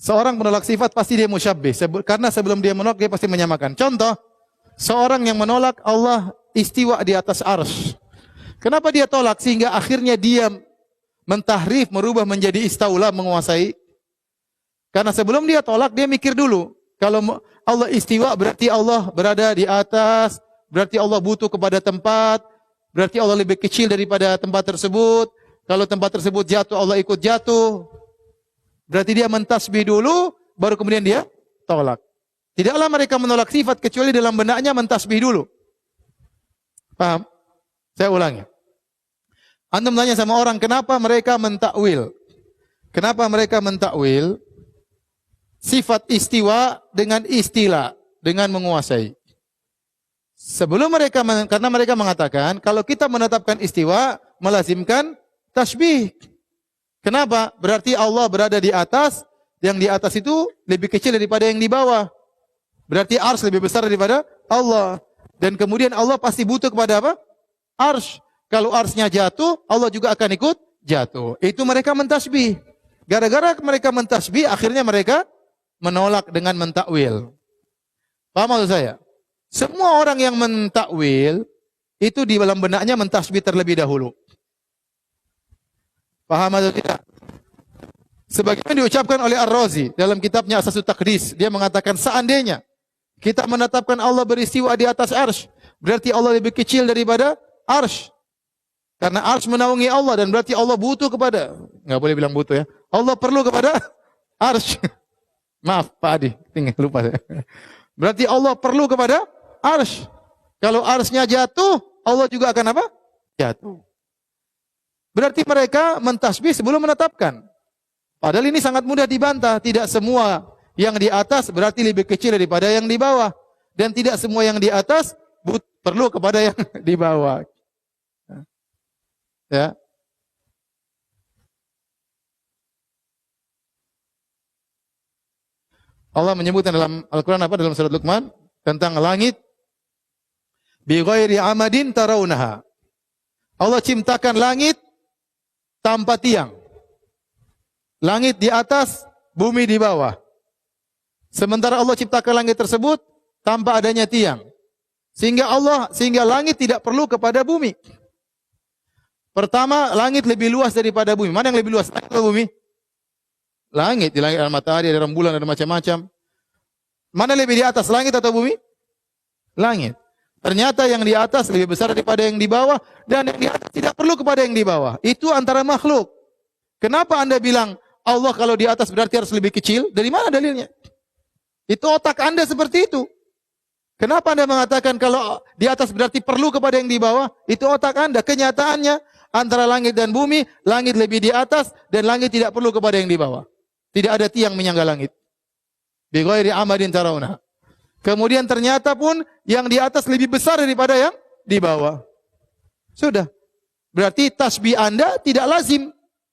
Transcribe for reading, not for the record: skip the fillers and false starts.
Seorang menolak sifat pasti dia musyabbih. Karena sebelum dia menolak dia pasti menyamakan. Contoh, seorang yang menolak Allah istiwa di atas arsy. Kenapa dia tolak sehingga akhirnya dia mentahrif, merubah menjadi istaula, menguasai? Karena sebelum dia tolak dia mikir dulu. Kalau Allah istiwa berarti Allah berada di atas, berarti Allah butuh kepada tempat, berarti Allah lebih kecil daripada tempat tersebut. Kalau tempat tersebut jatuh Allah ikut jatuh. Berarti dia mentasbih dulu, baru kemudian dia tolak. Tidaklah mereka menolak sifat kecuali dalam benaknya mentasbih dulu. Paham? Saya ulangi. Antum tanya sama orang, kenapa mereka mentakwil? Kenapa mereka mentakwil sifat istiwa dengan istilah, dengan menguasai? Sebelum mereka, karena mereka mengatakan, kalau kita menetapkan istiwa, melazimkan tasbih. Kenapa? Berarti Allah berada di atas, yang di atas itu lebih kecil daripada yang di bawah. Berarti arsy lebih besar daripada Allah. Dan kemudian Allah pasti butuh kepada apa? Arsy. Kalau arsy-nya jatuh, Allah juga akan ikut jatuh. Itu mereka mentasbih. Gara-gara mereka mentasbih, akhirnya mereka menolak dengan mentakwil. Paham maksud saya? Semua orang yang mentakwil, itu di dalam benaknya mentasbih terlebih dahulu. Paham atau tidak? Sebagaimana diucapkan oleh Ar-Razi dalam kitabnya Asasut Taqdis, dia mengatakan seandainya kita menetapkan Allah beristiwa di atas arsy, berarti Allah lebih kecil daripada arsy. Karena arsy menaungi Allah dan berarti Allah butuh kepada, enggak boleh bilang butuh ya. Allah perlu kepada arsy. Maaf Pak Adi, tinggal lupa saya. Berarti Allah perlu kepada arsy. Kalau arsy-nya jatuh, Allah juga akan apa? Jatuh. Berarti mereka mentasbih sebelum menetapkan. Padahal ini sangat mudah dibantah. Tidak semua yang di atas berarti lebih kecil daripada yang di bawah. Dan tidak semua yang di atas perlu kepada yang di bawah. Ya. Allah menyebutkan dalam Al-Quran apa? Dalam surat Luqman tentang langit. Bi ghairi amadin tarawunaha. Allah ciptakan langit tanpa tiang. Langit di atas, bumi di bawah. Sementara Allah ciptakan langit tersebut tanpa adanya tiang. Sehingga langit tidak perlu kepada bumi. Pertama, langit lebih luas daripada bumi. Mana yang lebih luas? Langit atau bumi? Langit. Di langit ada matahari, ada rembulan, ada macam-macam. Mana lebih di atas, langit atau bumi? Langit. Ternyata yang di atas lebih besar daripada yang di bawah, dan yang di atas tidak perlu kepada yang di bawah. Itu antara makhluk. Kenapa Anda bilang Allah kalau di atas berarti harus lebih kecil? Dari mana dalilnya? Itu otak Anda seperti itu. Kenapa Anda mengatakan kalau di atas berarti perlu kepada yang di bawah? Itu otak Anda. Kenyataannya antara langit dan bumi, langit lebih di atas dan langit tidak perlu kepada yang di bawah. Tidak ada tiang menyangga langit. Bi ghairi amadin tarawna. Kemudian ternyata pun yang di atas lebih besar daripada yang di bawah. Sudah. Berarti tasbih Anda tidak lazim.